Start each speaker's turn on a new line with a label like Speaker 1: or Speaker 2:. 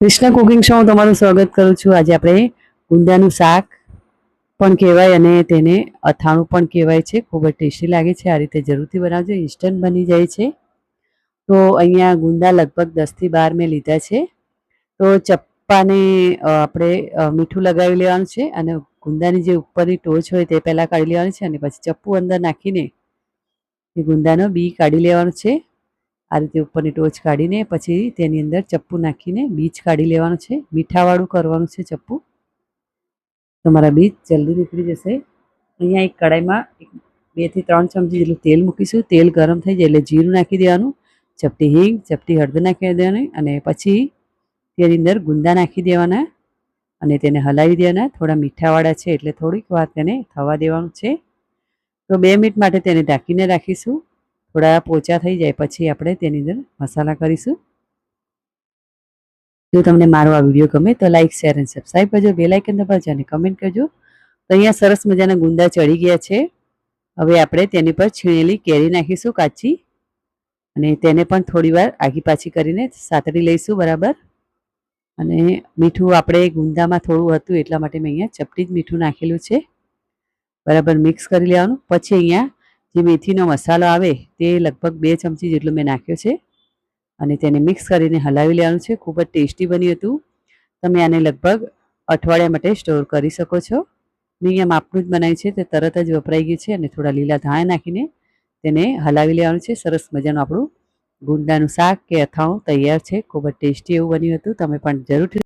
Speaker 1: Krishna cooking show તમારું સ્વાગત કરું છું। આજે આપણે ગુંદાનું શાક પણ કહેવાય અને તેને અથાણું પણ કહેવાય છે। ખૂબ જ ટેસ્ટી લાગે છે। આ રીતે જરૂરથી બનાવજો, ઇન્સ્ટન્ટ બની જાય છે। તો અહીંયા ગુંદા લગભગ 10 થી 12 મેં લીધા છે। તો ચપ્પાને આપણે મીઠું લગાવી લેવાનું છે અને ગુંદાની જે ઉપરની ટોચ હોય તે પહેલાં કાઢી લેવાની છે અને પછી ચપ્પુ અંદર નાખીને એ ગુંદાનો બી કાઢી લેવાનો છે। આ રીતે ઉપરની ટોચ કાઢીને પછી તેની અંદર ચપ્પુ નાખીને બીજ કાઢી લેવાનું છે। મીઠાવાળું કરવાનું છે ચપ્પુ, તમારા બીજ જલ્દી નીકળી જશે। અહીંયા એક કડાઈમાં 2 થી 3 ચમચી જેટલું તેલ મૂકીશું। તેલ ગરમ થઈ જાય એટલે જીરું નાખી દેવાનું, ચપટી હિંગ, ચપટી હળદર નાખી દેવાની અને પછી તેની અંદર ગુંદા નાખી દેવાના અને તેને હલાવી દેવાના। થોડા મીઠાવાળા છે એટલે થોડીક વાર તેને થવા દેવાનું છે। તો 2 મિનિટ માટે તેને ઢાંકીને રાખીશું। થોડા પોચા થઈ જાય પછી આપણે તેની અંદર મસાલા કરીશું। જો તમને મારો આ વિડીયો ગમે તો લાઇક, શેર અને સબસ્ક્રાઈબ કરજો, બેલ આઇકન દબાવજો અને કમેન્ટ કરજો। તો અહીંયા સરસ મજાના ગુંદા ચડી ગયા છે। હવે આપણે તેની પર છીણેલી કેરી નાખીશું કાચી અને તેને પણ થોડી વાર આગી પાછી કરીને સાતળી લઈશું બરાબર। અને મીઠું આપણે ગુંદામાં થોડું હતું એટલા માટે મેં અહીંયા ચપટી જ મીઠું નાખેલું છે। બરાબર મિક્સ કરી લેવાનું। પછી અહીંયા જે મેથીનો મસાલો આવે તે લગભગ 2 ચમચી જેટલો મેં નાખ્યો છે અને તેને મિક્સ કરીને હલાવી લેવાનું છે। ખૂબ જ ટેસ્ટી બન્યું હતું। તમે આને લગભગ અઠવાડિયા માટે સ્ટોર કરી શકો છો। મેં અહીંયા માપનું જ બનાવ્યું છે, તે તરત જ વપરાઈ ગયું છે અને થોડા લીલા ધાણા નાખીને તેને હલાવી લેવાનું છે। સરસ મજાનું આપણું ગુંદાનું શાક કે અથાણું તૈયાર છે। ખૂબ જ ટેસ્ટી એવું બન્યું હતું। તમે પણ જરૂરથી